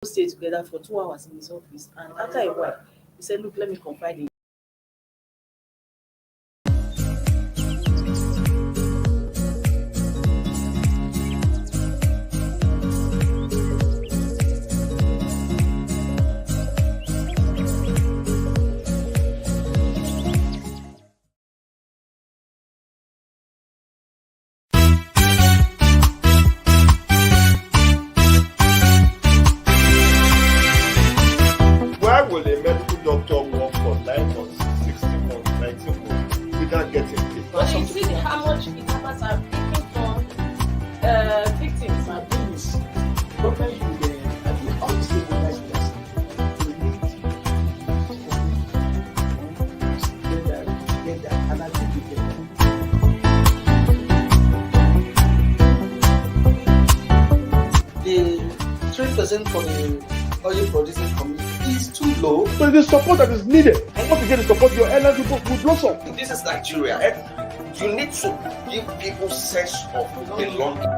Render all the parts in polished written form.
stay together for 2 hours in his office. And after a while, he said, "Look, let me confide in." Why will a medical doctor work for 9 months, 16 months, 19 months without getting paid? But you see how much kidnappers are taking from victims. Abuse. Government will honestly realize this. We need together, and I think we get that. The 3% for the oil producing community is too low. So the support that is needed, and what to get the support, your airline people will blossom. This is Nigeria. You need to give people sense of belonging.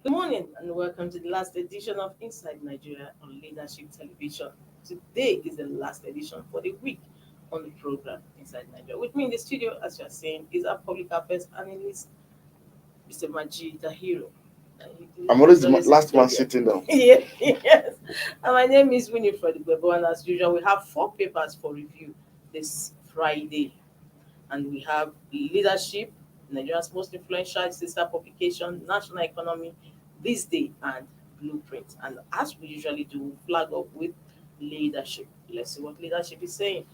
Good morning and welcome to the last edition of Inside Nigeria on Leadership Television. Today is the last edition for the week on the program Inside Nigeria. With me in the studio, as you are saying, is our public affairs analyst, Mr. Maji Dahiro. I'm always the last man sitting down. Yes. And my name is Winifred Gbebo, and as usual, we have 4 papers for review this Friday. And we have Leadership, Nigeria's most influential sister publication, National Economy, THISDAY, and Blueprint. And as we usually do, we flag up with Leadership. Let's see what Leadership is saying.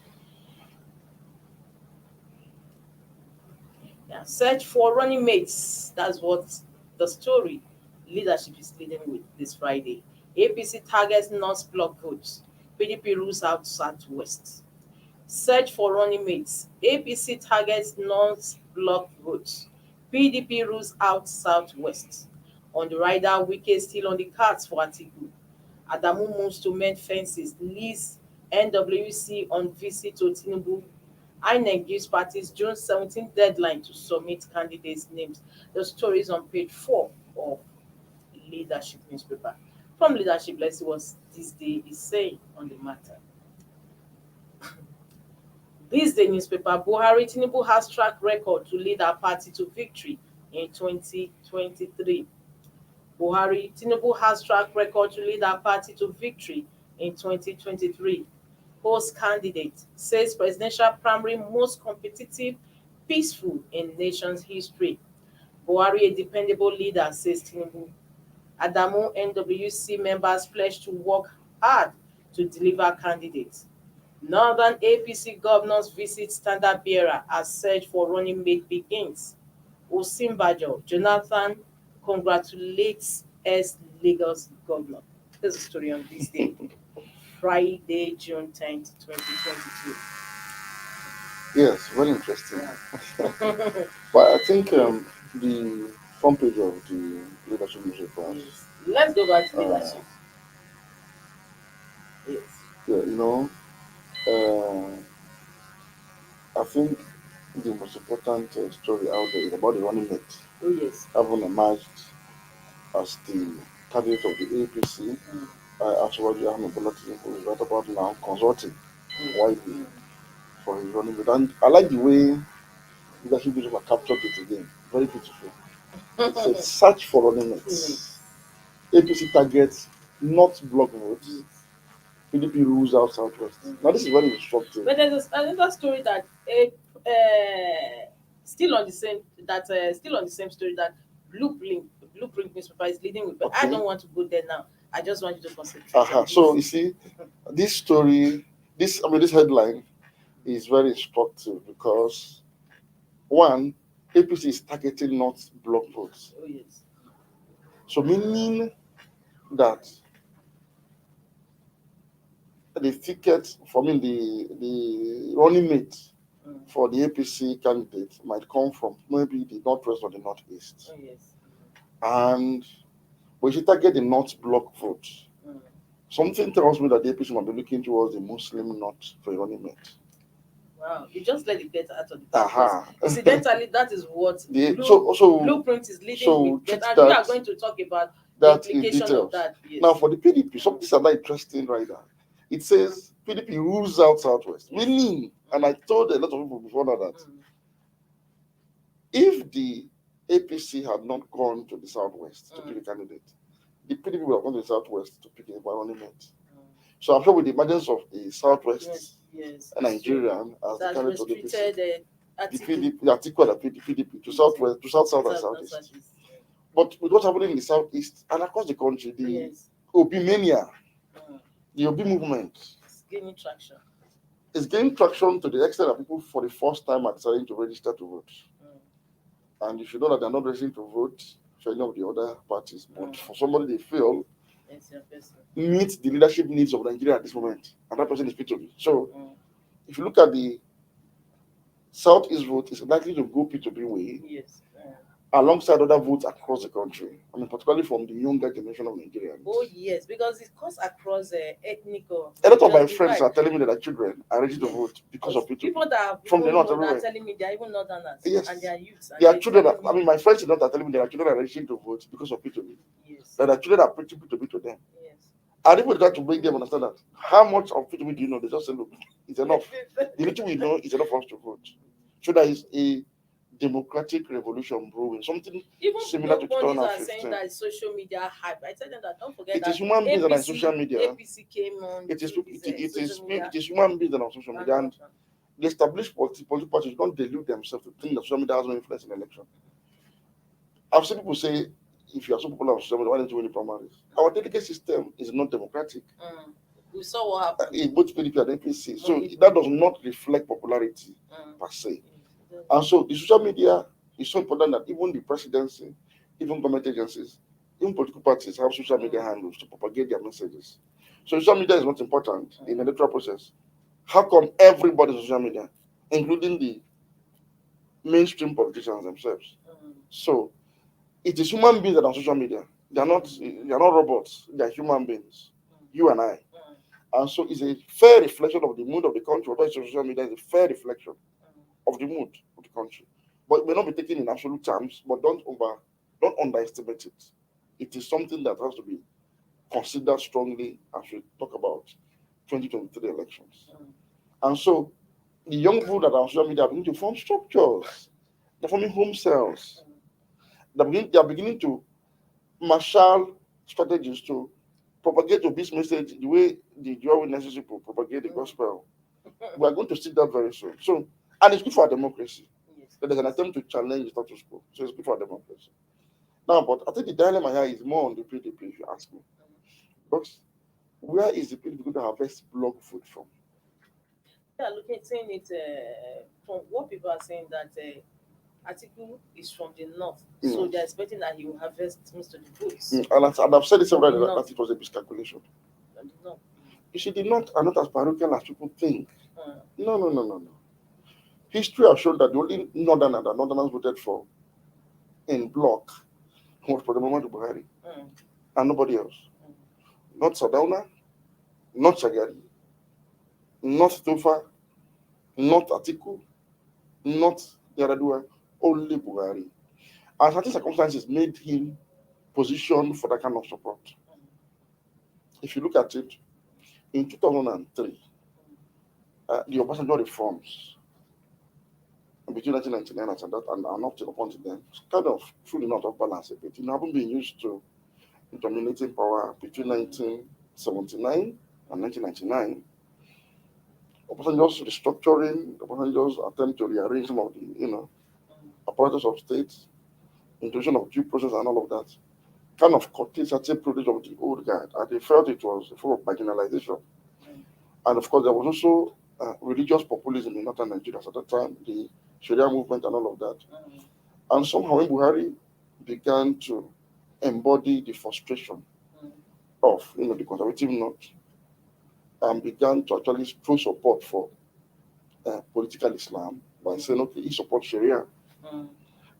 Yeah, search for running mates. That's what the story Leadership is leading with this Friday. APC targets North Block votes. PDP rules out Southwest. Search for running mates. APC targets North Block votes. PDP rules out Southwest. On the rider, Wike still on the cards for Atiku. Adamu moves to mend fences. Leads NWC on visit to Tinubu. INEC gives parties June 17th deadline to submit candidates' names. The story is on page 4 of Leadership newspaper. From Leadership, let's see what THISDAY is saying on the matter. THISDAY newspaper, Buhari Tinubu has track record to lead our party to victory in 2023. Buhari Tinubu has track record to lead our party to victory in 2023. Host candidate says presidential primary most competitive, peaceful in nation's history. Buhari a dependable leader, says Tinubu. Adamu NWC members pledge to work hard to deliver candidates. Northern APC governors visit standard bearer as search for running mate begins. Osinbajo, Jonathan congratulates Lagos governor. There's a story on this day, Friday, June 10th, 2022. Yes, very interesting. But I think the front page of the Leadership newspaper. Yes. Let's go back to Leadership. Yes. Yeah, I think the most important story out there is about the running mate Oh, yes. having emerged as the candidate of the APC. Actually, I'm a bulletin who is right about now consulting widely for his running mate. And I like the way Leadership newspaper captured it again. Very beautiful. It said, search for running mates. APC targets not block votes. PDP rules out Southwest. Now this is very instructive. But there's another story that still on the same story that Blueprint newspaper is leading with. But I Okay. don't want to go there now. I just want you to concentrate. on So this. you see, this story, this headline is very instructive because one, APC is targeting not block votes. Oh, yes. So meaning that the ticket for me, the running mate for the APC candidate might come from maybe the northwest or the northeast. Oh, yes. And we should target the North Block vote. something tells me that the APC might be looking towards the Muslim North for a running mate. Wow, you just let it get out of the past. Aha. Incidentally, that is what So blueprint is leading so with. treat But we are that going to talk about the that in implication of details. that. Yes. Now for the PDP, some things are not interesting right now. It says PDP rules out Southwest. Meaning, and I told a lot of people before now that Mm, if the APC had not gone to the Southwest to Mm. pick a candidate, the PDP would have gone to the Southwest to pick a running mate. mm. So I'm sure with the emergence of the Southwest Yes. Nigerian as the That candidate of the APC, restricted the article. PDP, the article of the PDP to Southwest, to South, South, and Southeast. But with what's happening in the Southeast and across the country, the Yes. Obi mania, Mm. the Obi movement, It's gaining traction. is gaining traction to the extent that people for the first time are deciding to register to vote. Mm. And you should know that they're not registering to vote for any of the other parties, but Mm. for somebody they feel It's your person. meets the leadership needs of Nigeria at this moment. And that person is P2B. So Mm. if you look at the Southeast vote, it's likely to go P2B way Yes. alongside other votes across the country. I mean, particularly from the younger generation of Nigerians. Oh yes, because it cuts across ethnic or A lot of my religious friends divide. are telling me that their children are ready to Yes. vote because of P2B. People that have From the even north know that are everywhere. telling me they are even northerners Yes. and they are youths. And Their they're children, telling I me, mean, my friends in the north are telling me their children are registering to vote because of P2B. yes, That their children are preaching P2B to them. yes. And even try to make them understand that how much of P2B do you know? They just say, look, it's enough. The little we know is enough for us to vote. So there is a democratic revolution brewing, something Even similar to nobodies are saying 2015. that it's social media hype. I tell them that don't forget It that is human beings that are on APC, social media. APC came on It is to this, social media. it is human beings that are on social media, and the established political parties don't delude themselves to think that social media has no influence in election. I've seen people say, if you are so popular on social media, why don't you win the primaries? Our delegate system is not democratic. Mm. We saw what happened. In both PDP and APC. So Mm. that does not reflect popularity per se. And so the social media is so important that even the presidency, even government agencies, even political parties have social media handles to propagate their messages. So social media is not important in the electoral process. How come everybody's on social media, including the mainstream politicians themselves? So it is human beings that are on social media. They are not robots, they are human beings. You and I. And so it's a fair reflection of the mood of the country. Whether it's social media is a fair reflection of the mood of the country. But it may not be taken in absolute terms, but don't underestimate it. It is something that has to be considered strongly as we talk about 2023 elections. And so the young people that are on social media are beginning to form structures. They're forming home cells. They are beginning to marshal strategies to propagate this message the way the Jehovah's Witnesses people propagate the gospel. We are going to see that very soon. So, and it's good for our democracy. So there's an attempt to challenge the status quo. So it's good for our democracy. Now, but I think the dilemma here is more on the PDP, if you ask me. Because where is the PDP going to harvest block food from? Yeah, looking saying it from what people are saying that Atiku is from the north, so they're expecting that he will harvest most of the votes. And I've said it several times that it was a miscalculation. From the north. You see, the north are not as parochial as people think. No. History has shown that the only northerners that northerners voted for in block was for the Muhammadu Buhari and nobody else. Not Sadauna, not Shagari, not Tofa, not Atiku, not Yaradua, only Buhari. And certain circumstances made him positioned for that kind of support. If you look at it, in 2003, the Obasanjo reforms between 1999 and up to upon then, kind of truly not off balance a bit. It haven't been used to dominating power between 1979 and 1999. Obasanjo's restructuring, Obasanjo's attempt to rearrange some of the, apparatus of state, introduction of due process and all of that, kind of curtailed certain privilege of the old guard, and they felt it was a form of marginalization. And of course, there was also religious populism in northern Nigeria at that time, the Sharia movement and all of that. And somehow when Buhari began to embody the frustration of the conservative north and began to actually show support for political Islam by saying, okay, he supports Sharia.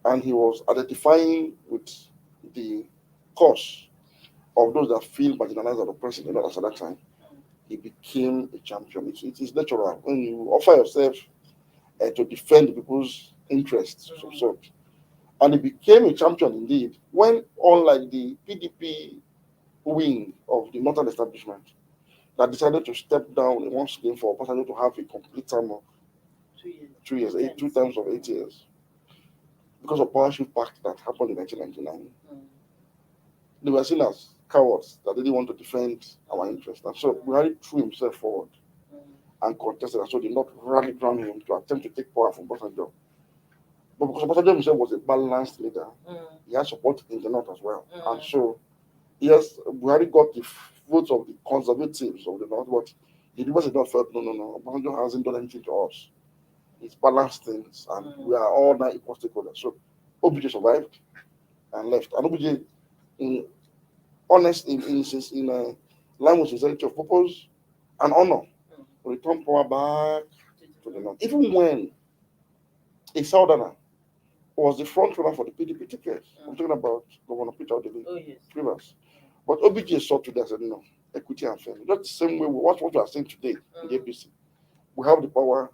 And he was identifying with the cause of those that feel marginalized and oppressed in the North at that time, he became a champion. It is natural when you offer yourself to defend the people's interests of some sort. And he became a champion indeed when, unlike the PDP wing of the northern establishment, that decided to step down once again for Obasanjo to have a complete term of 2 years, two terms of 8 years, because of power shift pact that happened in 1999. They were seen as cowards that didn't want to defend our interests. And so Buhari threw himself forward and contested, and so did not rally around him to attempt to take power from Obasanjo. But because Obasanjo himself was a balanced leader, he had support in the north as well. And so, yes, Buhari got the votes of the conservatives of the north, but the people in the north felt, no, Obasanjo hasn't done anything to us. It's balanced things, and we are all now equal stakeholders. So, OBJ survived and left. And OBJ, in line with sincerity of purpose and honor, returned power back to the north. Even when a southerner was the front runner for the PDP ticket, I'm talking about Governor Peter Odili Rivers. But OBJ saw to that, said, no, equity and fairness. Just the same way what we are saying today in the APC. We have the power,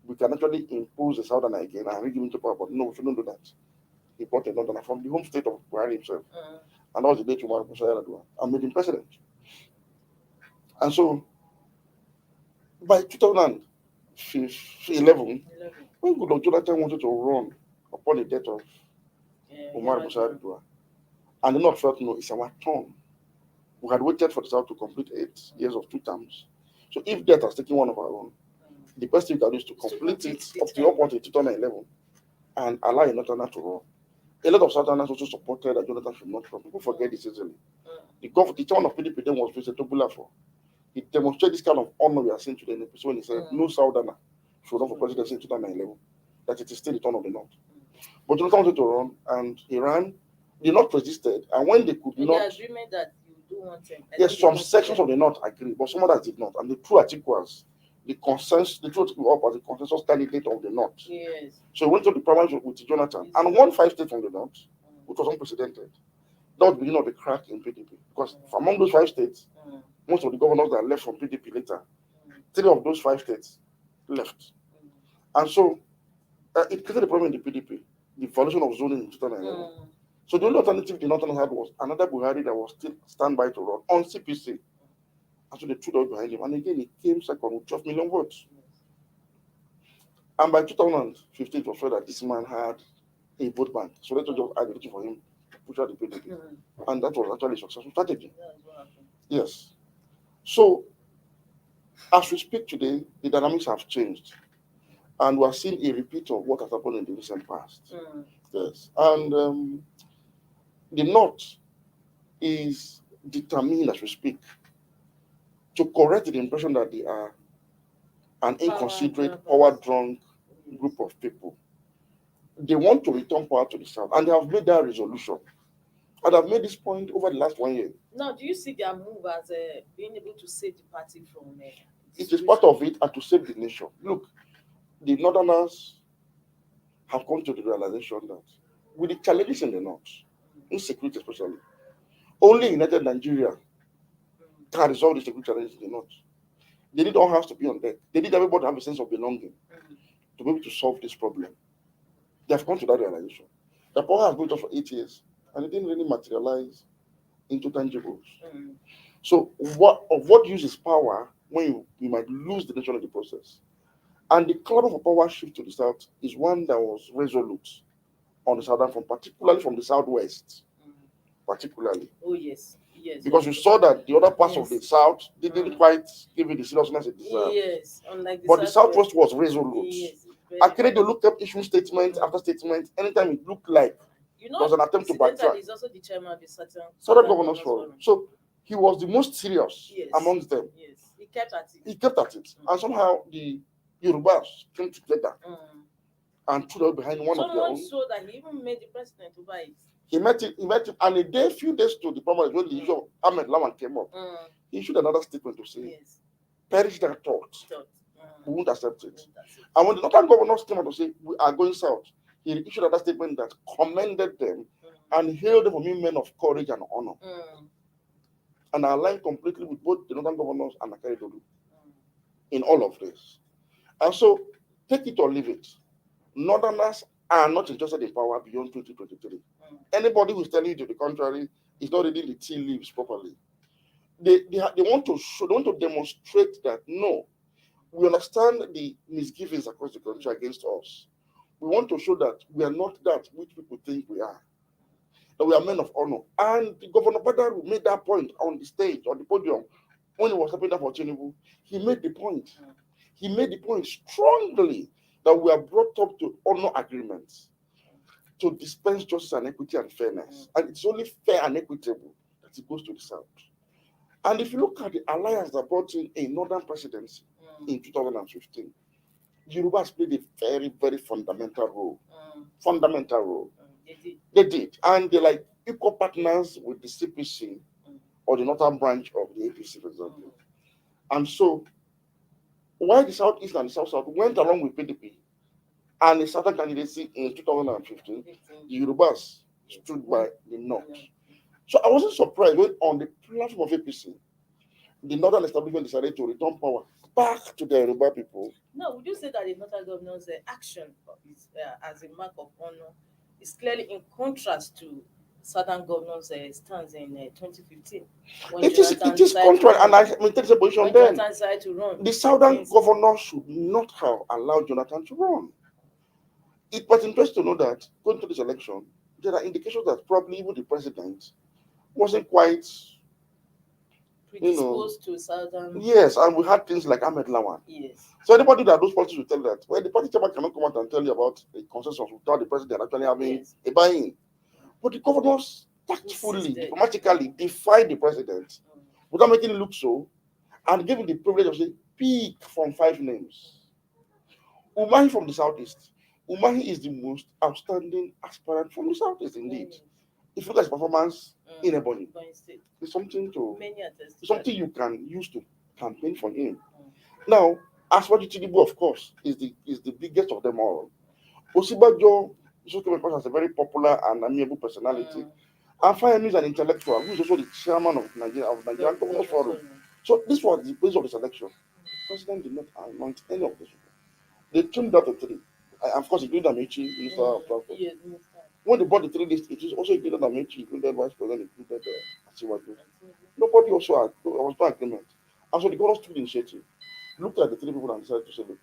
we can actually impose a southerner again and bring him into power, but no, we shouldn't do that. He brought a northerner from the home state of Buhari himself. And that was the day to Musa and made him president. And so, by 2011, when Goodluck Jonathan wanted to run upon the death of Umar Musa, and the North felt, no, it's our turn. We had waited for the South to complete 8 years of 2 terms. So if death has taken one of our own, the best thing we can do is to complete it up to 2011 and allow a northerner to run. A lot of Southerners also supported that Jonathan should not run. People forget this easily. The chairman of PDP then was Mr. Tobulafo. He demonstrated this kind of honor we are seeing today in the episode when he said no Southerner should run for presidency in 2011, that it is still the turn of the North. But Jonathan wanted to run, and he ran. The North resisted, and when they could not. The agreement that you do want him. Yes, some sections of the North agreed, but some others did not. And the true Atiku was the consensus, the truth up as the consensus candidate of the North. Yes. So he went to the primaries with Jonathan and won 5 states from the North, which was unprecedented. That was the beginning of the crack in PDP. Because among those 5 states, most of the governors that left from PDP later, 3 of those 5 states left. And so it created a problem in the PDP, the violation of zoning in 2011. So the only alternative the Northerners had was another Buhari that was still standby to run on CPC. And so they threw that behind him. And again, he came second with 12 million votes. And by 2015, it was clear that this man had a vote bank. So they just advocated for him to push out the PDP. And that was actually a successful strategy. Yes. So, as we speak today, the dynamics have changed. And we are seeing a repeat of what has happened in the recent past. Yes. And the North is determined as we speak to correct the impression that they are an inconsiderate, power-drunk group of people. They want to return power to the South, and they have made that resolution. And I've made this point over the last 1 year. Now, do you see their move as being able to save the party from it is part of it, and to save the nation. Look, the Northerners have come to the realization that with the challenges in the North, insecurity especially, only United Nigeria can resolve the security challenges in the North. They need all hands to be on deck. They need everybody to have a sense of belonging to be able to solve this problem. They have come to that realization. The power has been just for 8 years, and it didn't really materialize into tangibles. So what use is power when you might lose the nation of the process? And the clamor for power shift to the South is one that was resolute on the Southern front, particularly from the Southwest. Particularly. Oh, yes. Yes. Because we saw that the other parts of the South didn't quite give it the seriousness it deserved. Yes. Unlike but the Southwest was resolute. Yes. Actually, they looked up issue statement after statement. Anytime it looked like there was an attempt to backtrack. He's also the chairman of the Southern Governors Forum. So he was the most serious amongst them. Yes. He kept at it. He kept at it. And somehow the Yorubas came together and threw out behind one of their own. So that he even made the president over it. He met him, and a few days to the primary, when the issue of Ahmed Lawan came up, he issued another statement to say, perish that thought. We won't accept it. And when the Northern governors came out to say, we are going south, he issued another statement that commended them and hailed them for being men of courage and honor. and I align completely with both the northern governors and Akeredolu in all of this. And so, take it or leave it. Northerners are not interested in power beyond 2023. Anybody who's telling you to the contrary is not reading the tea leaves properly. They want to show, they want to demonstrate that no, we understand the misgivings across the country against us. We want to show that we are not that which people think we are. That we are men of honor. And the Governor Badaru made that point on the stage, on the podium, when he was stepping down for Tinubu. He made the point. He made the point strongly that we are brought up to honor agreements, to dispense justice and equity and fairness. And it's only fair and equitable that it goes to the South. And if you look at the alliance that brought in a northern presidency in 2015, Yorubas played a very, very fundamental role. Fundamental role. They did. And they're like equal partners with the CPC or the northern branch of the APC, for example. And so, while the Southeast and the South went along with PDP and the Southern candidacy in 2015, the Yorubas stood by the North. So I wasn't surprised when on the platform of APC, the northern establishment decided to return power back to the Yoruba people. No, would you say that the northern governor's action is, as a mark of honor is clearly in contrast to southern governor's stance in 2015? It is contrary, and I maintain the position when then. Jonathan decided to run. The southern governor should not have allowed Jonathan to run. It was interesting to know that going to this election, there are indications that probably even the president wasn't quite predisposed to southern. Yes, and we had things like Ahmed Lawan. Yes. So anybody that those parties will tell that, well, the party chairman cannot come out and tell you about a consensus without the president actually having a buy-in. But the governors tactfully, diplomatically defied the president without making it look so, and gave him the privilege of saying, pick from 5 names. Umahi from the southeast. Umahi is the most outstanding aspirant from the southeast, indeed. If you look at his performance in Ebonyi, it's something you can use to campaign for him. Now, as for the Tinubu, of course, is the biggest of them all. Osibajo is also coming across as a very popular and amiable personality. And Fayemi is an intellectual who is also the chairman of Nigerian Governors Forum. So this was the basis of the selection. The president did not anoint any of these people. They trimmed out the 3. Of course, including Amici, Minister of Transport. Yes. When they bought the 3 list, it is also included Amici, included Vice President, included Asiwaju. Nobody also had, there was no agreement. And so the governors took the initiative, looked at the 3 people and decided to say, look,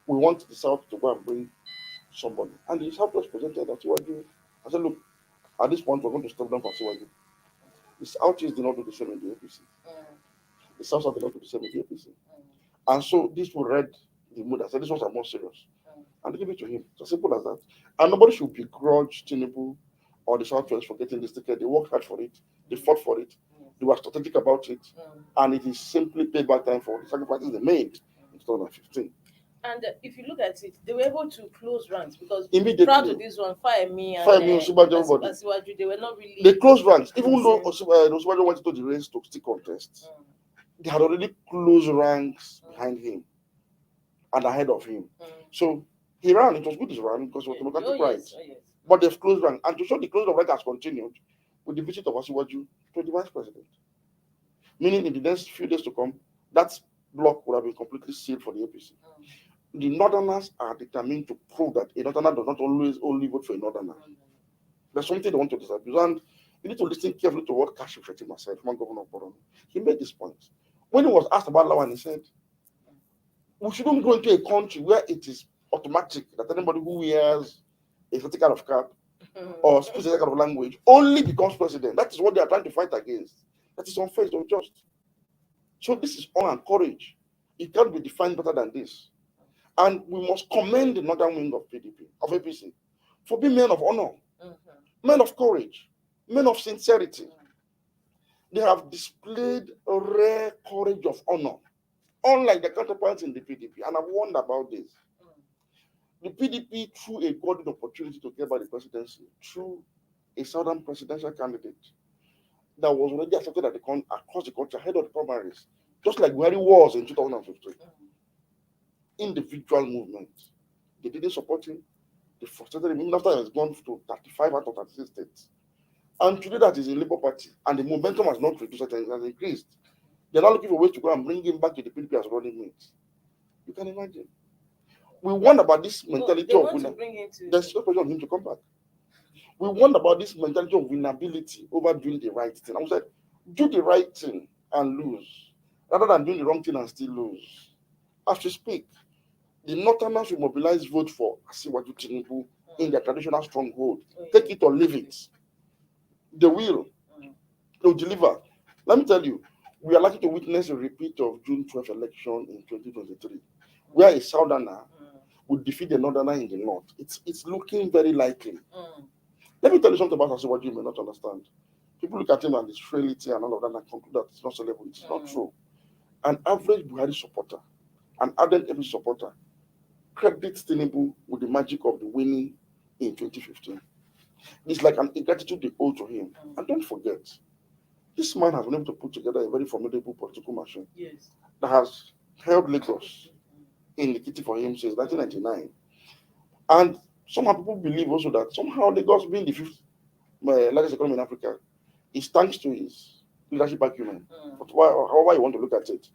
we want the South to go and bring somebody. And the South was presented Asiwaju. I said, look, at this point, we're going to step down for Asiwaju. The Southeast did not do the same in the APC. The South did not do the same in the APC. And so this will read the mood. I said, these ones are more serious. And they give it to him. It's as simple as that. And nobody should begrudge Tinubu or the Southwest for getting this ticket. They worked hard for it. They fought for it. They were strategic about it. And it is simply payback time for the sacrifices they made in 2015. And if you look at it, they were able to close ranks because immediately, prior to this one, Fayemi and Asiwaju, they were not really. They closed ranks. Even though Asiwaju went into the race to still contest, they had already closed ranks behind him and ahead of him. So he ran. It was good to run because it was democratic rights. But they've closed ranks. And to show the close of rank has continued with the visit of Asiwaju to the vice president. Meaning in the next few days to come, that block would have been completely sealed for the APC. The Northerners are determined to prove that a Northerner does not always only vote for a Northerner. There's something they want to disabuse. And you need to listen carefully to what Kashif Shettima said, former governor of Borno. He made this point. When he was asked about Lawan, he said, we shouldn't go into a country where it is automatic that anybody who wears a certain kind of cap or speaks a certain kind of language only becomes president. That is what they are trying to fight against. That is unfair, it's unjust. So this is honor and courage. It can't be defined better than this. And we must commend the northern wing of PDP, of APC, for being men of honor, men of courage, men of sincerity. They have displayed a rare courage of honor, unlike the counterparts in the PDP. And I've wondered about this. The PDP, through a golden opportunity to get by the presidency, through a southern presidential candidate that was already accepted across the country ahead of the primaries, just like where he was in 2015. Individual movement. They didn't support him. They frustrated him even after he was gone to 35 out of 36 states. And today that is a Labour Party, and the momentum has not reduced, it has increased. They're not looking for ways to go and bring him back to the PDP as running mate. You can imagine. We wonder about this mentality they of want to winner. bring him to. There's no pressure on him to come back. We wonder about this mentality of winnability over doing the right thing. I said, do the right thing and lose, rather than doing the wrong thing and still lose. As we speak, the Northerners will mobilize vote for Asiwaju Tinubu in their traditional stronghold. Take it or leave it. They will. They'll deliver. Let me tell you, we are likely to witness a repeat of June 12th election in 2023, where a Southerner would defeat a Northerner in the North. It's looking very likely. Let me tell you something about Asiwaju you may not understand. People look at him and his frailty and all of that and conclude that it's not celebrity. It's not true. An average Buhari supporter, an ardent APC supporter, credits Tinubu with the magic of the winning in 2015. It's like an ingratitude they owe to him. And don't forget, this man has been able to put together a very formidable political machine that has held Lagos in the kitty for him since 1999. And somehow people believe also that somehow Lagos being the fifth largest economy in Africa is thanks to his leadership acumen. But however you want to look at it.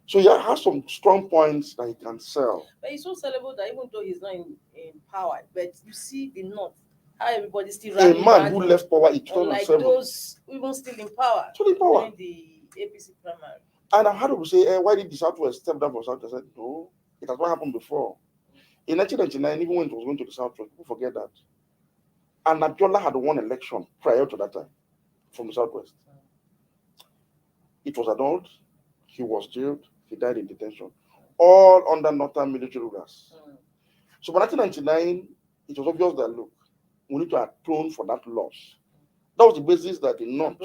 So he has some strong points that he can sell. But he's so sellable that even though he's not in power, but you see the North, how everybody still A man who left power in like 2007. those even still in power. Still in power. During the APC primary. And I've heard people say, why did the Southwest step down for South? I said, no, it has not happened before. In 1999, even when it was going to the Southwest, people forget that. And Abiola had won election prior to that time from the Southwest. It was annulled, he was jailed, he died in detention, all under Northern military rulers. So by 1999, it was obvious that, look, we need to atone for that loss. That was the basis that the North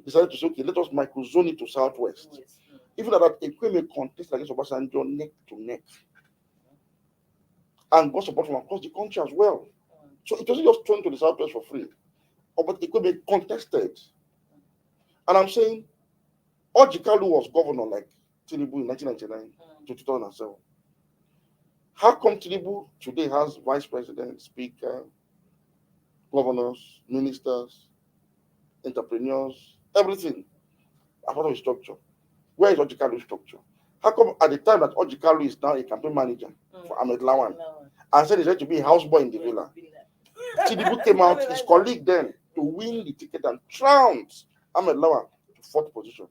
decided to say, okay, let us microzone it to Southwest. Even at that, Ekweme contested against Obasanjo neck to neck. And got support from across the country as well. So it wasn't just thrown to the Southwest for free. But Ekweme contested. And I'm saying, Ojikalu was governor like Tinubu in 1999 to 2007. How come Tinubu today has vice president, speaker, governors, ministers, entrepreneurs, everything as part of his structure? Where is Ojikalu's structure? How come at the time that Ojikalu is now a campaign manager for Ahmed Lawan and said he's going to be a houseboy in the villa, Tinubu came out, his colleague then, to win the ticket and trounced Ahmed Lawan to fourth position.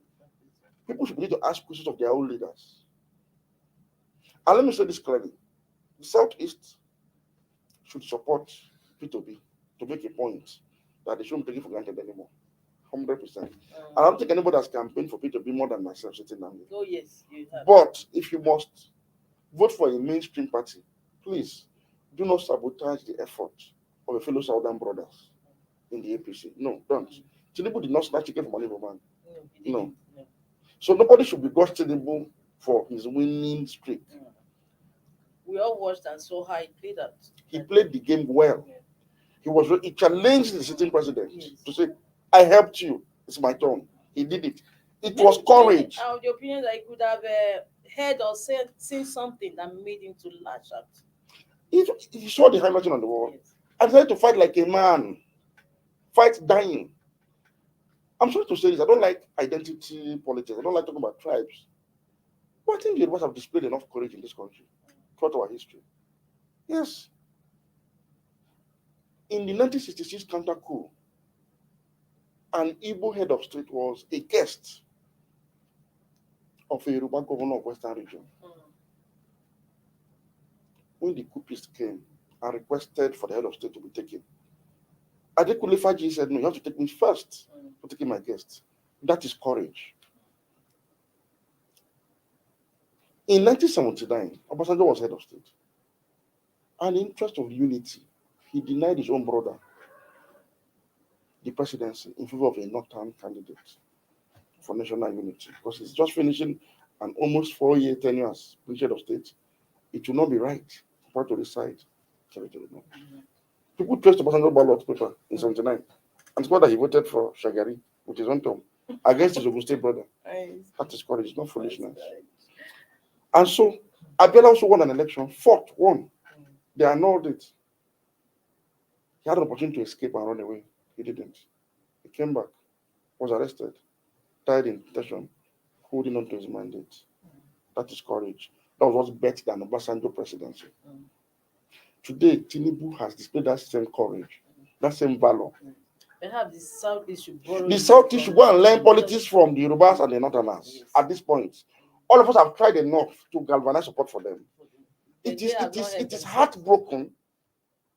People should begin to ask questions of their own leaders. And let me say this clearly. The Southeast should support P2B to make a point that they shouldn't take it for granted anymore. 100%. And I don't think anybody has campaigned for P2B more than myself sitting down here. Oh, yes, you have. But if you must vote for a mainstream party, please do not sabotage the effort of a fellow Southern brothers in the APC. No, don't. Tinubu did not snatch chicken from an evil man. No. So nobody should begrudge Tinubu for his winning streak. We all watched and saw how he played that. He played the game well. He challenged the sitting president to say, I helped you. It's my turn. He did it. It was courage. Out of the opinion that he could have heard or seen something that made him to lash out. He saw the handwriting on the wall. I decided to fight like a man. Fight dying. I'm sorry to say this. I don't like identity politics. I don't like talking about tribes. But I think the Yorubas have displayed enough courage in this country throughout our history. Yes. In the 1966 counter coup, an Igbo head of state was a guest of a Yoruba governor of Western region. When the coupists came and requested for the head of state to be taken, Adekunle Faji said, no, you have to take me first for taking my guest. That is courage. In 1979, Obasanjo was head of state. And in the interest of unity, he denied his own brother the presidency in favor of a northern candidate for national unity. Because he's just finishing an almost 4-year tenure as head of state. It will not be right for to decide. People traced Obasanjo ballot paper in 79 and saw that he voted for Shagari with his own term against his Ogun State brother. That is courage, not foolishness. And so Abiola also won an election, won. They annulled it. He had an opportunity to escape and run away. He didn't. came back, was arrested, died in detention, holding on to his mandate. That is courage. That was what's better than Obasanjo presidency. Today, Tinubu has displayed that same courage, that same valor. Perhaps the Southeast should borrow. The Southeast should go and learn politics from the Yorubas and the Northerners. Yes. At this point, all of us have tried enough to galvanize support for them. But they have not It helped is themselves. heartbroken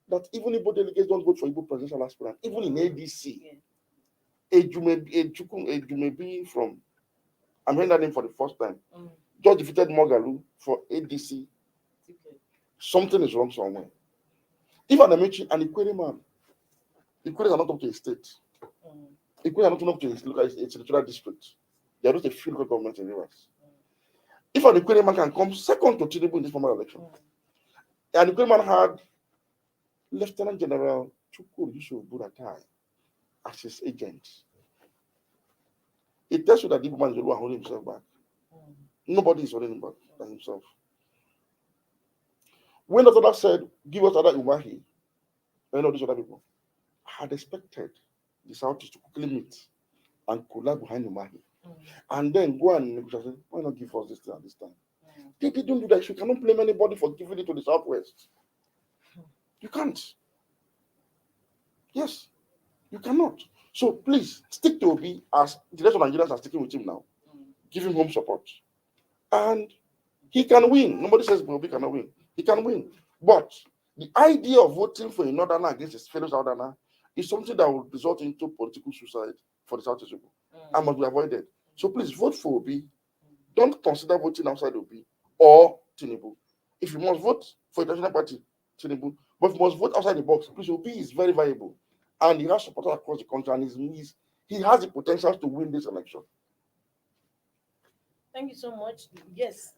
that even Igbo delegates don't vote for Igbo presidential aspirant, even in ADC. Yeah. Ejumebi from, I'm hearing that name for the first time, Mm. just defeated Mogalu for ADC. Okay. Something is wrong somewhere. If an Amechi and Ikwere man, Ikwere are not up to a state. Mm. Ikwere are not up to his local territorial district. They are just a few local governments in Rivers. If an Ikwere man can come second to Tinubu in this formal election, and Ikwere man had Lieutenant General Chukwu Yusuf Buratai as his agent, it tells you that the man is the one holding himself back. Nobody is holding him back than himself. When the other said, give us other Umahi, and all these other people, I had expected the Southeast to quickly meet and collab behind Umahi. And then go and negotiate. Why not give us this thing at this time? They don't do that. You cannot blame anybody for giving it to the Southwest. You can't. Yes, you cannot. So please stick to Obi as the rest of Nigerians are sticking with him now. Give him home support. And he can win. Nobody says Obi cannot win. He can win. But the idea of voting for a northerner against his fellow southerner is something that will result into political suicide for the Southeast people and must be avoided. So please vote for Obi. Don't consider voting outside Obi or Tinubu. If you must vote for a national party, Tinubu, but if you must vote outside the box, please, Obi is very viable. And he has supporters across the country, and he has the potential to win this election. Thank you so much. Yes,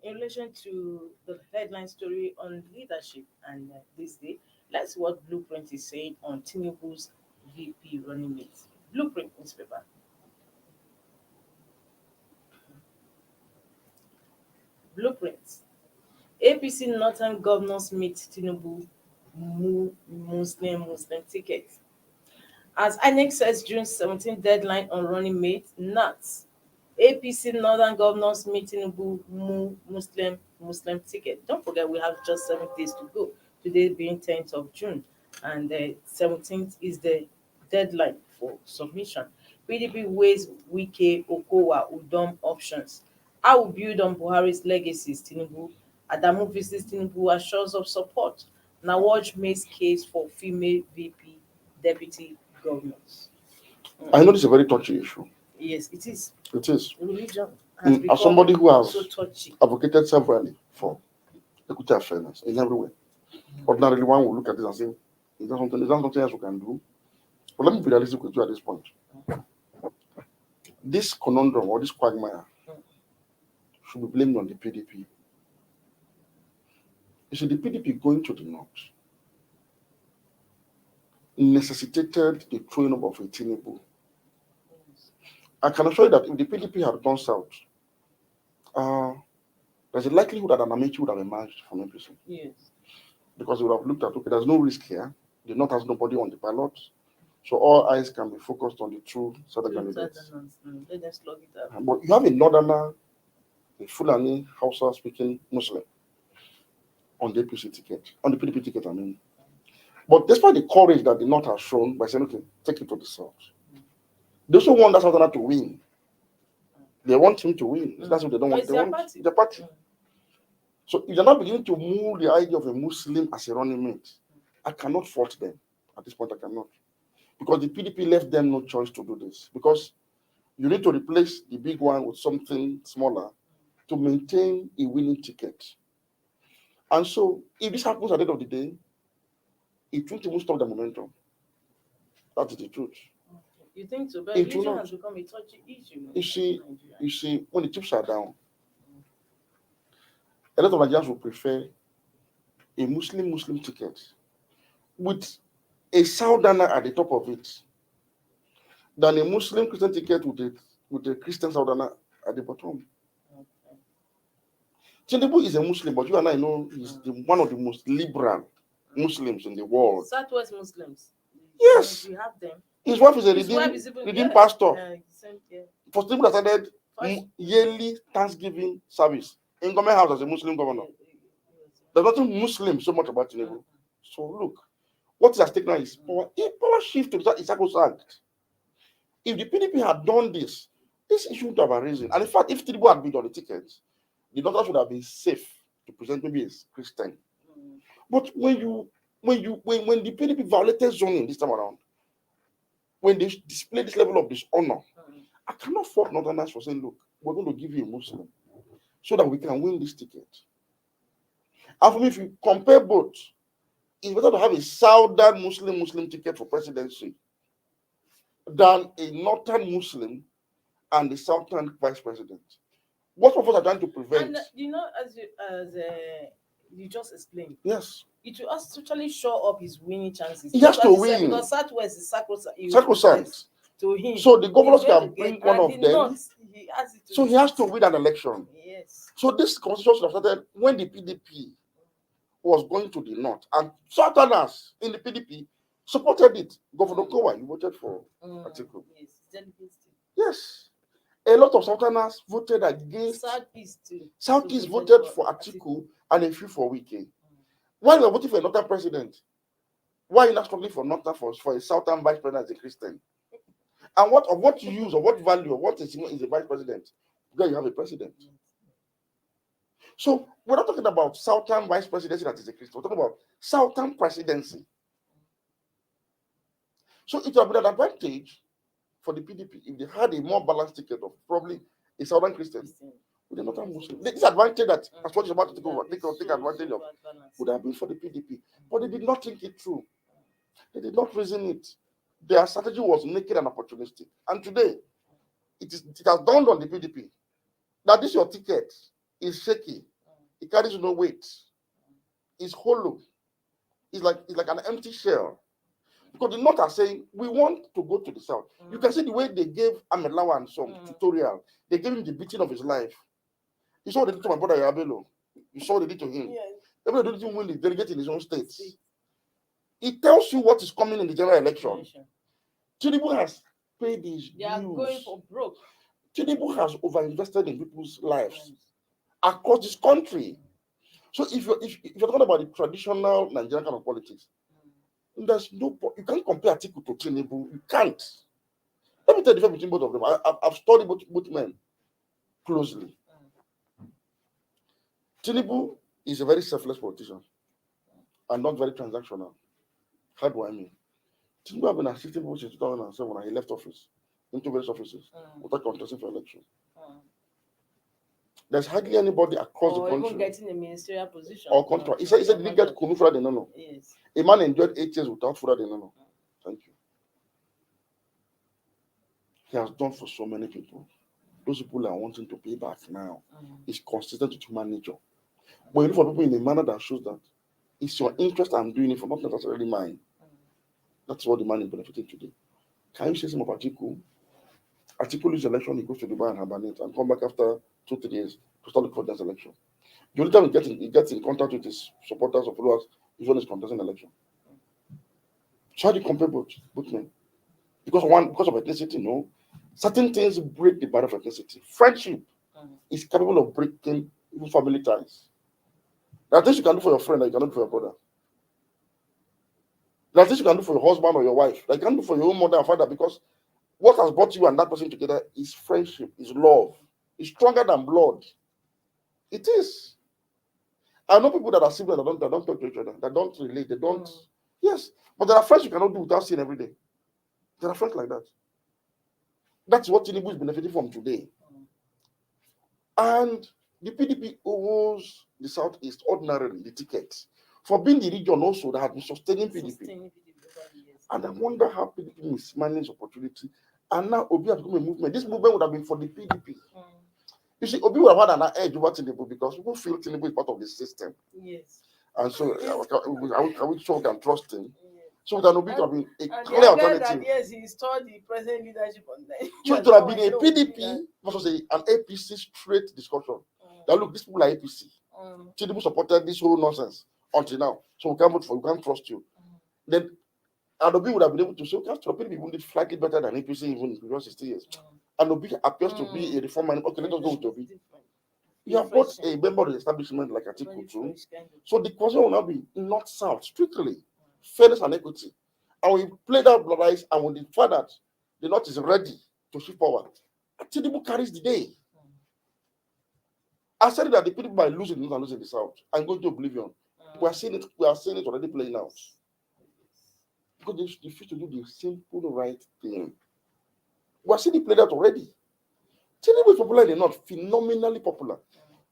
in relation to the headline story on leadership and this day, let's see what Blueprint is saying on Tinubu's VP running mate. Blueprint newspaper. Blueprint. APC Northern governors meet Tinubu Muslim ticket. As INEC says June 17 deadline on running mate, NATS. APC Northern Governors meeting Muslim ticket. Don't forget we have just 7 days to go. Today being 10th of June, and the 17th is the deadline for submission. PDP weighs Wike, Okowa, Udom options. I will build on Buhari's legacies. Tinubu. Adamu visits Tinubu assures of support. Nawaj makes case for female VP deputy governors. I know this is a very touchy issue. Yes, it is. It is. Religion has become As somebody who has so touchy. advocated severally for equity and fairness in every way, ordinarily one will look at this and say, is that something else we can do? But let me be realistic with you at this point. This conundrum or this quagmire should be blamed on the PDP. You see, the PDP going to the north necessitated the throwing up of a Tinubu. I can assure you that if the PDP had gone south, there's a likelihood that an Amechi would have emerged from APC. Yes. Because we would have looked at, okay, there's no risk here. The north has nobody on the ballot. So all eyes can be focused on the two southern candidates. Let them slug it out. But you have a northerner, a Fulani, Hausa-speaking Muslim on the APC ticket, on the PDP ticket, I mean. But despite the courage that the north has shown by saying, okay, take it to the south, they also want that southerner to win. They want him to win. That's what they don't want. They want the party. So if they're not beginning to move the idea of a Muslim as a running mate, I cannot fault them. At this point, I cannot. Because the PDP left them no choice to do this. Because you need to replace the big one with something smaller to maintain a winning ticket. And so, if this happens at the end of the day, it won't even stop the momentum. That is the truth. You think so? But It religion will has not. become a touchy issue. You see, when the chips are down, a lot of Nigerians will prefer a Muslim ticket with a southerner at the top of it than a Muslim Christian ticket with a Christian southerner at the bottom. Tinubu is a Muslim, but you and I know he's one of the most liberal Muslims in the world. Southwest Muslims. Yes. We have them. His wife is a His wife redeemed, is even redeemed pastor. Yeah. For people that started First- yearly Thanksgiving service in government house as a Muslim governor. There's nothing Muslim so much about Tinubu. So look, what is at stake now is power. If power shift to the sacrosanct. If the PDP had done this, this issue would have arisen. And in fact, if Tinubu had been on the ticket, the doctor should have been safe to present maybe as Christian. But when the PDP violated zoning this time around, when they display this level of dishonor, I cannot fault Northerners for saying, look, we're going to give you a Muslim so that we can win this ticket. And for me, if you compare both, it's better to have a Southern Muslim ticket for presidency than a Northern Muslim and the Southern vice president. What of us are trying to prevent? And as you just explained, Yes, it will actually show up his winning chances. he has Just to as you said, win. because Southwest is sacrosanct. Sacrosanct. To him. So the governors He's going can to bring get- one and of the them. North, he has it to So he has to win an election. Yes. So this constitution should have started when the PDP was going to the north, and Southerners in the PDP supported it. Governor Kowa, you voted for Atiku. Yes, delegates too. Yes. A lot of Southerners voted against. Southeast too. Southeast voted for Atiku and a few for Wike. Why you are voting for a Northern president? Why are you not struggling for Northern for a Southern vice president as a Christian? And what use or what value or what is a vice president? Then you have a president. So we're not talking about Southern vice presidency that is a Christian. We're talking about Southern presidency. So it would have been an advantage for the PDP if they had a more balanced ticket of probably a Southern Christian with a Northern Muslim. The disadvantage that as what is about to take advantage of would have been for the PDP. But they did not think it through. They did not reason it. Their strategy was naked and opportunistic. And today, it has dawned on the PDP that this your ticket is shaky. It carries no weight. It's hollow. It's like an empty shell. Because the North are saying, we want to go to the South. You can see the way they gave Ahmed Lawan some tutorial. They gave him the beating of his life. You saw what they did to my brother Yabelo. You saw what they did to him. Yes. Everybody didn't win the delegate in his own states. It tells you what is coming in the general election. Tinubu has paid his dues. They are going for broke. Tinubu has overinvested in people's lives across this country. So if you're talking about the traditional Nigerian kind of politics, there's no, you can't compare Atiku to Tinubu. You can't. Let me tell you the difference between both of them. I've studied both men closely. Tinubu is a very selfless politician and not very transactional. How do I mean? Tinubu has been assisting people since 2007 when he left office into various offices without contesting for election. There's hardly anybody across the country. Or even getting a ministerial position. Or contract. He said he didn't get Kunu Fura de Nono. Yes. A man enjoyed 8 years without Fura de Nono. Thank you. He has done for so many people. Those people are wanting to pay back now. It's consistent with human nature. But you look for people in a manner that shows that it's your interest I'm doing it for, not necessarily mine. That's what the man is benefiting today. Can you say some of Atiku? Atiku loses election, he goes to Dubai and hibernate and come back after 2-3 years to start looking for this election. The only time he gets in contact with his supporters or followers is when he's contesting election. So how do you compare both men? Because of ethnicity, no. Certain things break the barrier of ethnicity. Friendship is capable of breaking even family ties. There are things you can do for your friend that you cannot do for your brother. There are things you can do for your husband or your wife that you can't do for your own mother and father, because what has brought you and that person together is friendship, is love. It's stronger than blood. It is. I know people that are similar that don't talk to each other, that don't relate, they don't. Yes, but there are friends you cannot do without seeing every day. There are friends like that. That's what Tinubu is benefiting from today. And the PDP owes the Southeast ordinarily the ticket for being the region also that has been sustaining PDP. And I wonder how PDP is managing this opportunity. And now Obi has become a movement. This movement would have been for the PDP. You see, Obi would have had an edge over Tinubu because people feel Tinubu is part of the system. Yes. And so, are we sure we can trust him? So that Obi would have been a clear That, alternative. yes, he installed the present leadership on that. So it would have been a PDP versus an APC straight discussion. That look, these people are APC. Tinubu supported this whole nonsense until now. So we can't vote for you, we can't trust you. Then And Obi would have been able to say, okay, PDP even did slightly better than APC even in the previous 60 years. And Obi appears to be a reformer. Okay, let us go with Obi. You have brought a member of the establishment like Atiku too. So the question will now be north south, strictly fairness and equity. And we play that blood ice, and when the fact that the north is ready to shift forward, Tinubu carries the day. I said that the people by losing the north and losing the south and going to oblivion. We are seeing it already playing out. Because they refuse to do the simple right thing. We are seeing it played out already. Tinubu is popular in the north, phenomenally popular.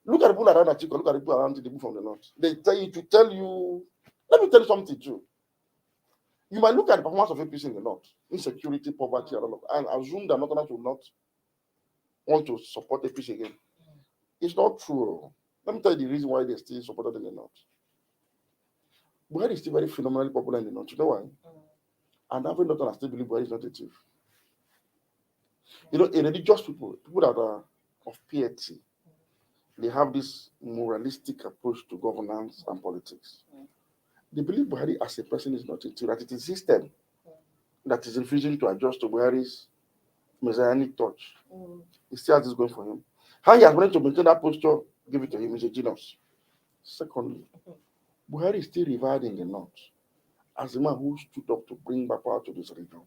Look at the people around Atiku, look at the people around Tinubu from the north. They tell you, let me tell you something too. You might look at the performance of APC in the north, insecurity, poverty, and assume that Northerners will not want to support APC again. It's not true. Let me tell you the reason why they still supported in the north. Buhari is still very phenomenally popular in the north. You know why? And every Northern still believe Buhari is not a thief. You know, a religious people that are of piety, they have this moralistic approach to governance and politics. They believe Buhari as a person is not a thief, that it is a system that is refusing to adjust to Buhari's messianic touch. He still has this going for him. How he has managed to maintain that posture, give it to him, is a genius. Secondly, Buhari is still revered in the north as the man who stood up to bring back power to this region.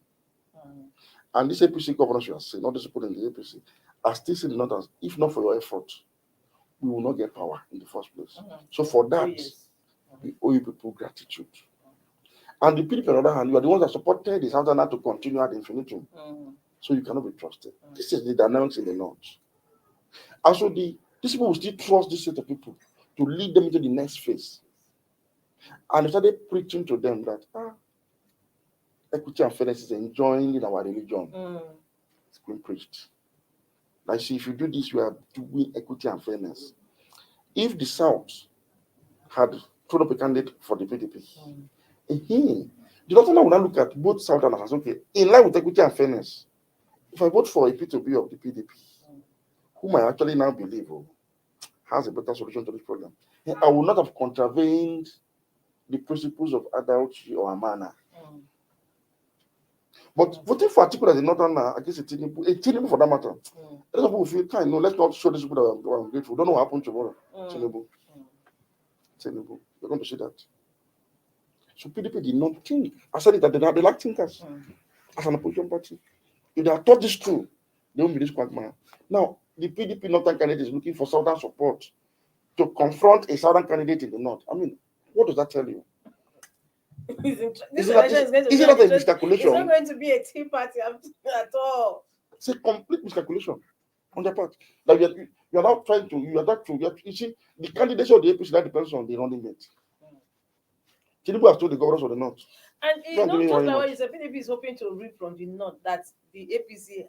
And this APC governors you are saying, not the people in the APC, are still saying the north as, if not for your effort, we will not get power in the first place. So for that, we owe you people gratitude. And the PDP, on the other hand, you are the ones that supported the Southern to continue ad infinitum. So you cannot be trusted. This is the dynamics in the north. And so these people will still trust this set of people to lead them into the next phase. And they started preaching to them that equity and fairness is enjoined in our religion. It's been preached. Like, see, if you do this, you are doing equity and fairness. If the South had thrown up a candidate for the PDP, the Northern will now look at both Southerners and say, okay, in line with equity and fairness, if I vote for a P2B of the PDP, whom I actually now believe has a better solution to this problem, I will not have contravened the principles of adultery or amana. But voting for Atiku as a Northerner against a Tinubu for that matter, a lot of people feel kind. No, let's not show these people that I'm grateful. Don't know what happened tomorrow. Tinubu, you're going to see that. So PDP did not think. I said it that they lack thinkers as an opposition party. If they had thought this through, they won't be this quagmire. Now, the PDP Northern candidate is looking for Southern support to confront a Southern candidate in the North. I mean, what does that tell you? This election is going to be not a miscalculation? It's not going to be a tea party at all. It's a complete miscalculation on their part. Like you are not trying to, you see, the candidacy of the APC that depends on the running mate. Tinubu has told the governors of the North. And it's not just like what you said, PDP is hoping to reap from the North that the APC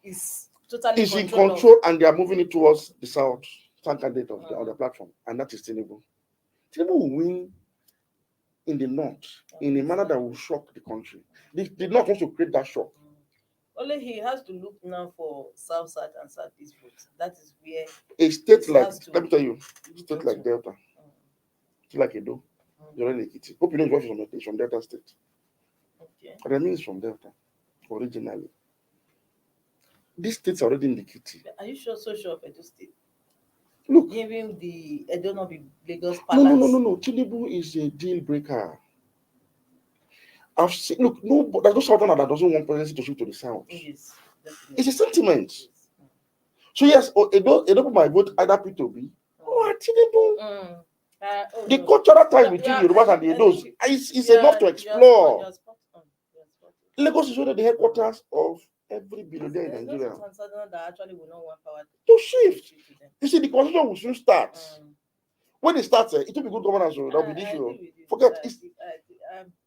is totally in control, and they are moving it towards the South, South candidate on their platform, and that is Tinubu. Tinubu will win in the North in a manner that will shock the country. The North wants to create that shock. Only he has to look now for South and Southeast votes. That is where a state like, let me tell you, a state like Delta, state like Edo, you're in Ekiti. Hope you know it's from Delta State. Okay. But I mean it's from Delta originally. These states are already in the kitty. Are you so sure of Edo State? Look, giving the Edo not be Lagos Palace. No. Tinubu is a deal breaker. I've seen. Look, there's no Southerner that doesn't want presidency to shift to the South. Yes, it's a sentiment. Yes. So yes, Edo might vote either P2B or Tinubu. The cultural ties between the Yorubas and the Edos is enough to explore. Lagos is one of the headquarters of every billionaire in Nigeria. That actually will not want power to shift. You see, the conversation will soon start. When it starts, it will be good governance. That will be the issue. Forget it.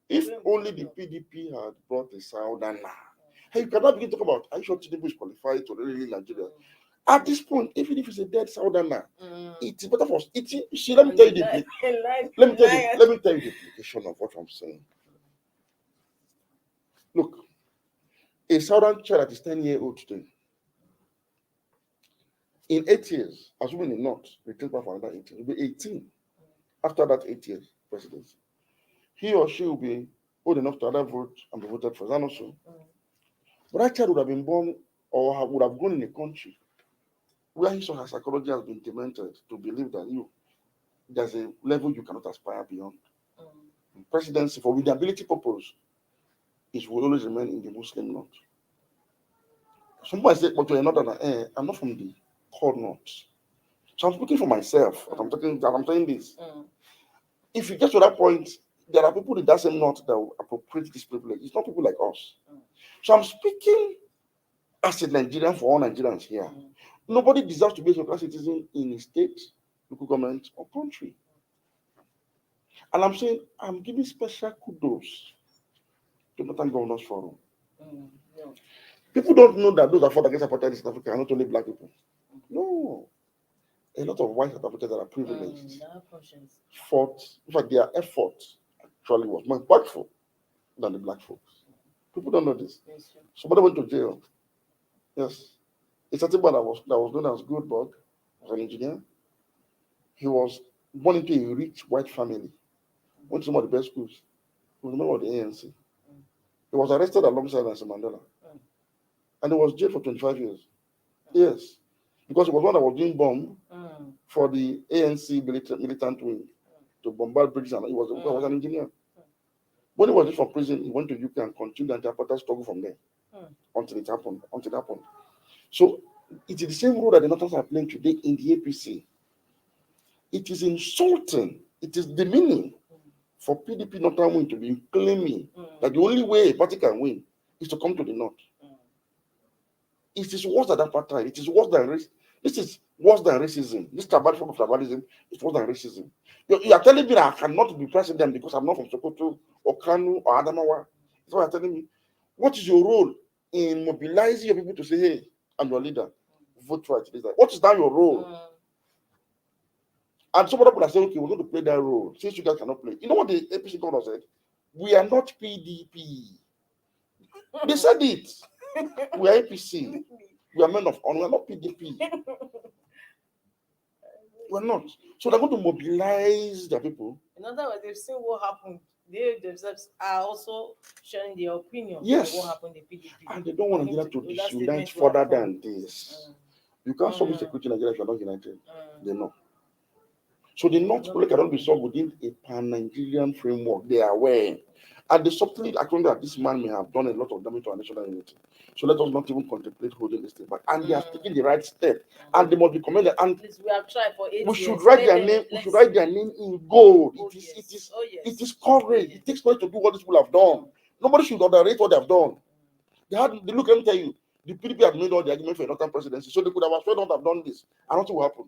If only the PDP had brought a Southerner, hey, you cannot begin to talk about, are you sure Tinubu is qualified to really lead Nigeria? At this point, even if it's a dead Southerner, it's better for us. See, let me tell you the implication of what I'm saying. Look, a Southern child that is 10-year-old today, in 8 years, assuming in North, returns back for another 8 years, will be 18 after that 8 years presidency. He or she will be old enough to either vote and be voted for. Is that not so? Mm. But that child would have been born or would have grown in a country where his or her psychology has been demented to believe that there's a level you cannot aspire beyond. Mm. Presidency, for readability purpose, it will always remain in the Muslim north. Somebody say, but you're not I'm not from the core north. So I'm speaking for myself. I'm saying this. Mm. If you get to that point, there are people in that same north that will appropriate this privilege. It's not people like us. Mm. So I'm speaking as a Nigerian for all Nigerians here. Mm. Nobody deserves to be a second citizen in a state, local government, or country. And I'm saying I'm giving special kudos to Northern Governors Forum. Mm. Yeah. People don't know that those that fought against apartheid in South Africa are not only black people. No. A lot of white South Africans that are privileged That conscience. fought. In fact, their effort actually was more impactful than the black folks. People don't know this. Yes, sir. Somebody went to jail. Yes. A certain man that was known as Goldberg, was an engineer. He was born into a rich white family. Went to some of the best schools. He was a member of the ANC. He was arrested alongside Nelson Mandela. And he was jailed for 25 years. Yes. Because he was one that was doing bomb for the ANC militant wing to bombard bridges. And he was an engineer. When he was from prison, he went to UK and continued the anti-apartheid struggle from there until it happened. So it is the same role that the Northerners are playing today in the APC. It is insulting. It is demeaning for PDP Northern wing to be claiming that the only way a party can win is to come to the north. It is worse than apartheid. It is worse than race. This is worse than racism. This form of tribalism is worse than racism. You are telling me that I cannot be president because I'm not from Sokoto or Kanu or Adamawa. That's what you're telling me. What is your role in mobilizing your people to say, hey, I'm your leader, vote for it? What is that your role? And some other people are saying, okay, we're going to play that role since you guys cannot play. You know what the APC governor said? We are not PDP. They said it. We are APC. We are men of honor. We are not PDP. We're not. So they're going to mobilize their people. In other words, they've seen what happened. They themselves are also sharing their opinion Yes. of what happened in PDP. And they don't want Nigeria to disunite further than this. You can't solve security in Nigeria if you're not united. They know. So the North Korea cannot be solved within a pan-Nigerian framework. They are aware. And the subtly acknowledge that this man may have done a lot of damage to our national unity. So let us not even contemplate holding this thing back. And they are taking the right step. And they must be commended. And we have tried for 8 years. We should write their name in gold. It is courage. It takes courage to do what these people have done. Nobody should underrate what they have done. They look, let me tell you, the PDP have made all the argument for a Northern presidency. So they could have assured not have done this. And nothing will happen.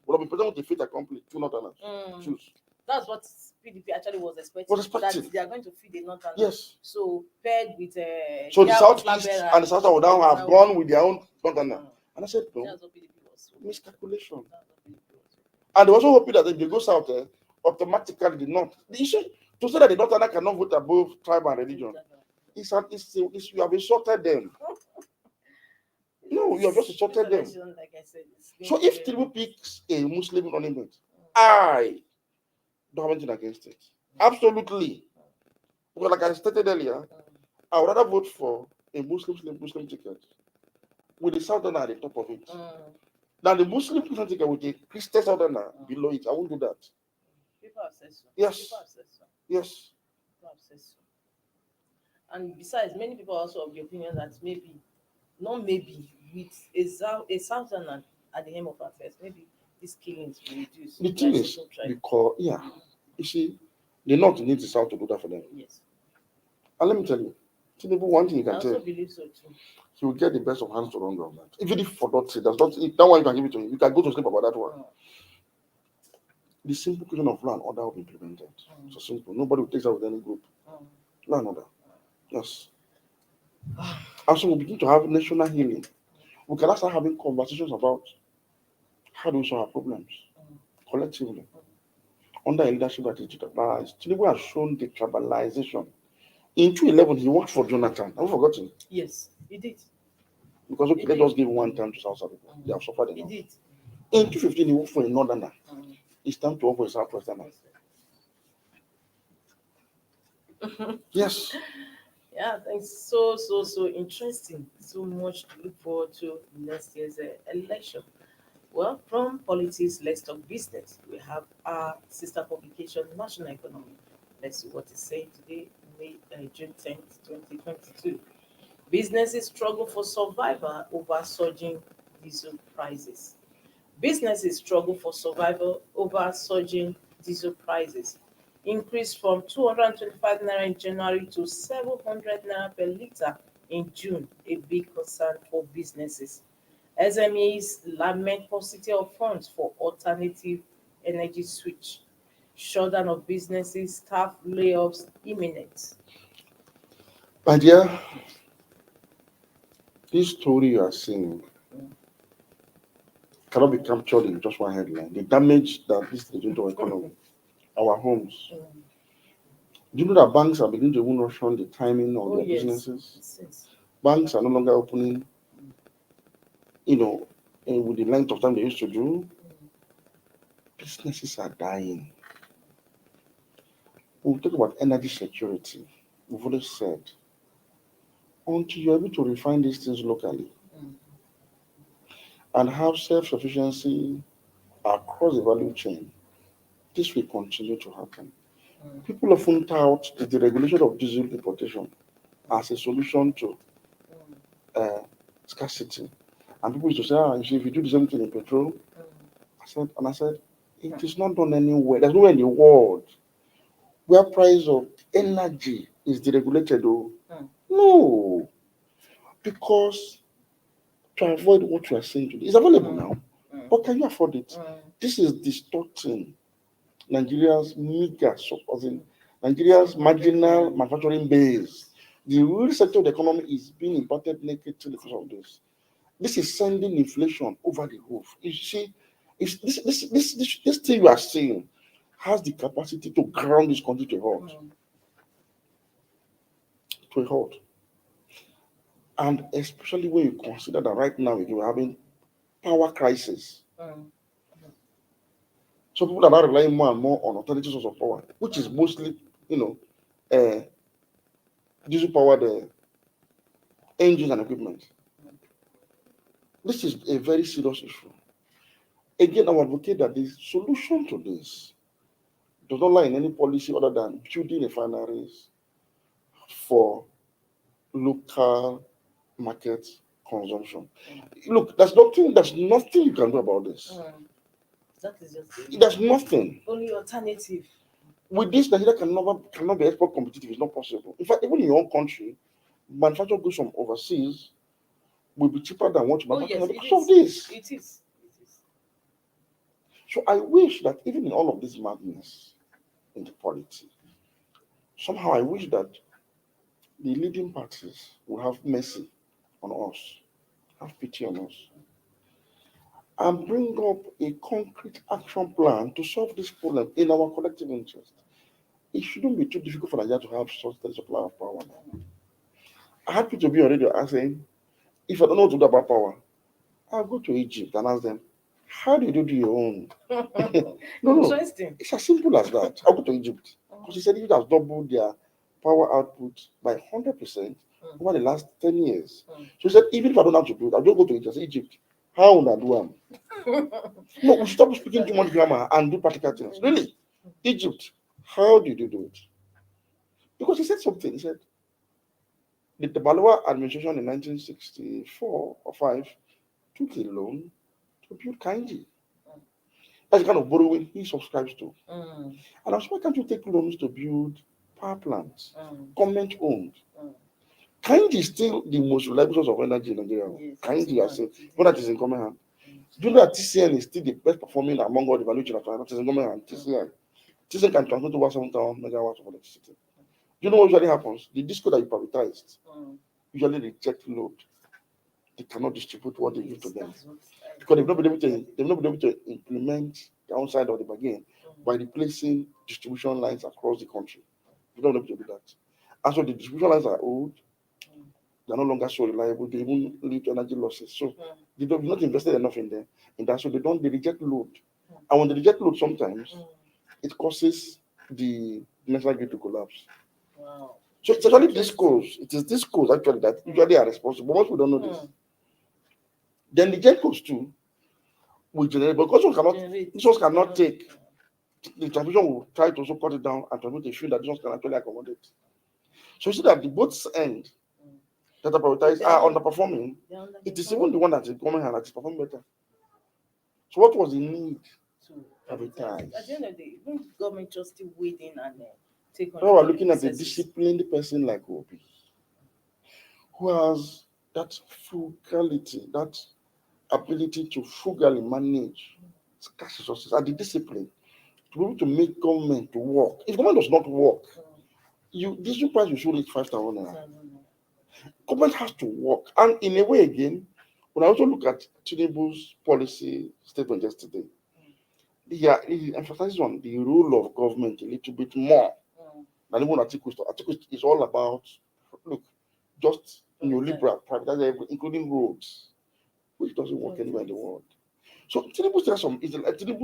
Would have been presented with a fait accompli. Two Northerners. Choose. That's what PDP actually was expecting. That they are going to feed the Northerners. Yes. So paired with so the Southeast and the South would now have gone with their own Northerner. And I said, no. That's what PDP was. Miscalculation. And they also hoping that if they go south, automatically the North. The issue to say that the Northerner cannot vote above tribe and religion. You have insulted them. No, you have just insulted them. Like I said, so if Tinubu picks a Muslim running mate, I don't have anything against it. Absolutely. Because like I stated earlier, I would rather vote for a Muslim ticket with the Southerner at the top of it than the Muslim ticket with a Christian Southerner below it. I won't do that. People have said so. Yes. People have said so. Yes. People have said so. And besides, many people are also of the opinion that maybe, not maybe, with a Southerner at the helm of affairs, maybe these killings will reduce. The thing is, because, you see, the North needs the South to do that for them. Yes. And let me tell you, Tinubu, one thing you can I tell, also believe so too. He will get the best of hands to run government. Even if for that sake, that one you can give it to him. You can go to sleep about that one. The simple question of law and order will be implemented. So simple. Nobody will take that with any group. Law and order. Yes. And so we begin to have national healing. We can start having conversations about how do we solve our problems collectively under a leadership that is tribalized. Tinubu has shown the tribalization. In 2011, he worked for Jonathan. Have you forgotten? Yes, he did. Because okay, let us give one time to South Africa. They have suffered enough. He did. In 2015, he worked for a Northerner. It's time to work for a Southwesterner. Yes. Yeah, thanks. So interesting. So much to look forward to next year's election. Well, from politics, let's talk business. We have our sister publication, National Economy. Let's see what it's saying today, June 10th, 2022. Businesses struggle for survival over surging diesel prices. Businesses struggle for survival over surging diesel prices. Increased from 225 naira in January to 700 naira per litre in June, a big concern for businesses. SMEs lament paucity of funds for alternative energy switch. Shutdown of businesses, staff layoffs imminent. My dear, this story you are seeing cannot be captured in just one headline. The damage that this is doing to our economy, our homes. Mm. Do you know that banks are beginning to even rush on the timing of Oh their yes, businesses? yes. Banks are no longer opening, you know, with the length of time they used to do. Businesses are dying. We'll talk about energy security. We've always said, until you're able to refine these things locally Mm. and have self-sufficiency across the value chain, this will continue to happen. Mm. People often tout the deregulation of diesel importation as a solution to Mm. uh, scarcity. And people used to say, you see, if you do the same thing in petrol, Mm. I said, it is not done anywhere. There's nowhere in the world where price of energy is deregulated. Oh. Mm. No, because to avoid what you are saying today, it's available Mm. now. Mm. But can you afford it? Mm. This is distorting Nigeria's meager, as in Nigeria's marginal manufacturing base. The real sector of the economy is being impacted negatively because of this. This is sending inflation over the roof. You see, it's this thing you are seeing has the capacity to ground this country to a halt. Mm. To a halt. And especially when you consider that right now we're having power crisis. Mm. So people are now relying more and more on alternative sources of power, which is mostly, you know, uh, diesel powered engines and equipment. This is a very serious issue. Again, I would advocate that the solution to this does not lie in any policy other than building refineries for local market consumption. Look, there's nothing you can do about this. Mm. That is just the There's nothing. only alternative. With this, Nigeria cannot be export competitive. It's not possible. In fact, even in your own country, manufacture goods from overseas will be cheaper than what you Oh manufacture yes, here it because of is. this. It is. It is. So I wish that even in all of this madness in the polity, somehow I wish that the leading parties will have mercy on us, have pity on us, and bring up a concrete action plan to solve this problem in our collective interest. It shouldn't be too difficult for Nigeria to have such supply of power. I happy to be on radio asking, if I don't know what to do about power, I'll go to Egypt and ask them, how do you do your own? No. Interesting. It's as simple as that. I'll go to Egypt. Because he said Egypt has doubled their power output by 100% Mm. over the last 10 years. Mm. So he said, even if I don't have to do it, I'll just go to Egypt. I say, Egypt, how would I do them? No, we stop speaking too much grammar and do practical things. Really? Egypt, how did you do it? Because he said something. He said, the Balawa administration in 1964 or 5 took a loan to build Kainji. That's the kind of borrowing he subscribes to. Mm. And I'm why can't you take loans to build power plants, Mm. government owned? Mm. Kainji is still the most reliable source of energy in Nigeria. Yes, it Kainji, I is. say, It is. when that is in common hand. Mm. Do you know that TCN is still the best performing among all the value chain of that is in common hand? TCN can transmit over 7,000 megawatts of electricity. Do you know what usually happens? The disco that you privatized Mm. usually reject load. They cannot distribute what they give to Yes, them. that's what Because they've not been able to implement the downside of the bargain Mm. by replacing distribution lines across the country. They've not been able to do that. And so the distribution lines are old, Mm. they're no longer so reliable, they even lead to energy losses. So Mm. they've not invested enough in that, so they reject load. Mm. And when they reject load sometimes, Mm. it causes the national grid to collapse. Wow. So it's actually these schools. It is these schools actually that usually are responsible. Most people don't know this. Then the Gencos too will generate, because this one cannot take. The transmission will try to also cut it down and transmit a field that this one can actually accommodate. So you see that the both end that are prioritized are underperforming. It is even the one that is government hand that is performing better. So what was the need to privatize? At the end of the day, even government just still waiting and take on. Now we're looking at a disciplined person like Obi, who has that frugality, that ability to frugally manage scarce resources and the discipline to be able to make government to work. If government does not work, this price will show reach 5,000 naira. Government has to work. And in a way again, when I also look at Tinubu's policy statement yesterday, he emphasizes on the role of government a little bit more than even Atiku. Atiku is all about, look, just neoliberal, privatize everything, including roads, which doesn't work anywhere in the world. So Tinubu's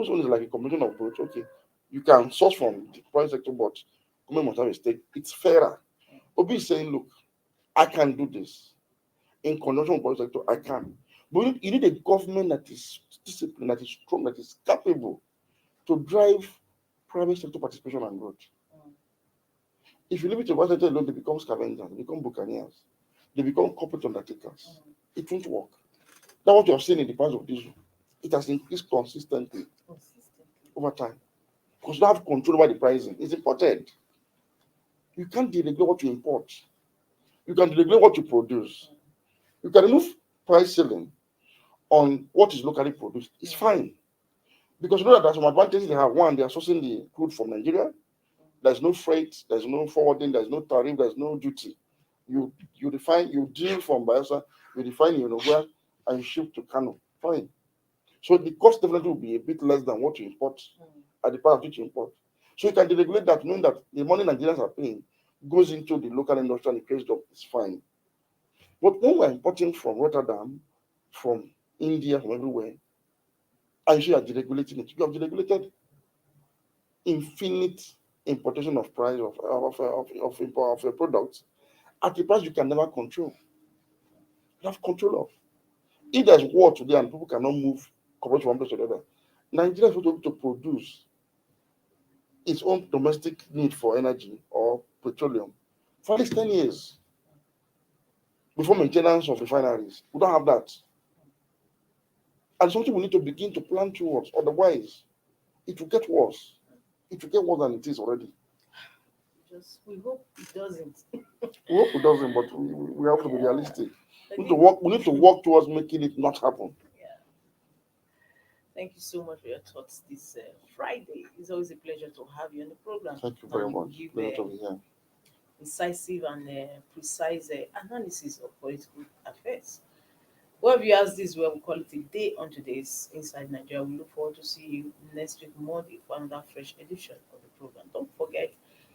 one is like a combination of both. Okay, you can source from the private sector, but government must have a stake. It's fairer. Obi is saying, look, I can do this. In conjunction with private sector, I can. But you need a government that is disciplined, that is strong, that is capable to drive private sector participation and growth. If you leave it to private sector alone, they become scavengers, they become buccaneers, they become corporate undertakers. It won't work. That's what you have seen in the price of diesel. It has increased consistently over time. Because you don't have control over the pricing. It's imported. You can't deregulate what you import. You can deregulate what you produce. You can remove price ceiling on what is locally produced. It's fine. Because you know that there's some advantages they have. One, they are sourcing the crude from Nigeria. There's no freight, there's no forwarding, there's no tariff, there's no duty. You deal from Bayelsa, you refine in Uruguay, and you ship to Kano. Fine. So the cost definitely will be a bit less than what you import at the price of which you import. So you can deregulate that, knowing that the money Nigerians are paying goes into the local industry and it creates jobs. It's fine. But when we're importing from Rotterdam, from India, from everywhere, and you are deregulating it, you have deregulated infinite importation of price of your products at a price you can never control. You have control of. If there's war today and people cannot move from one place to the other, Nigeria is supposed to produce its own domestic need for energy or petroleum for at least 10 years before maintenance of refineries. We don't have that. And something we need to begin to plan towards. Otherwise, it will get worse. It will get worse than it is already. We hope it doesn't. We hope it doesn't, but we have to be realistic. We need to work towards making it not happen. Yeah. Thank you so much for your thoughts this Friday. It's always a pleasure to have you on the program. Thank you very much. Give incisive and precise analysis of political affairs. Well, viewers, this is where we call it a day on today's Inside Nigeria. We look forward to see you next week Monday for another fresh edition of the program. Don't forget,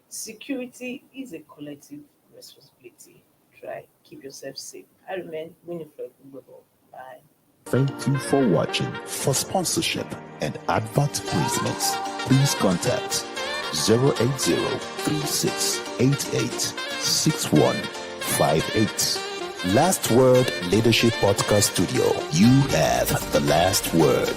security is a collective responsibility. Try, keep yourself safe. I remain Winifred Ugbebo. Bye. Thank you for watching. For sponsorship and advert placements, please contact 080-3688-6158. Last Word Leadership Podcast Studio. You have the last word.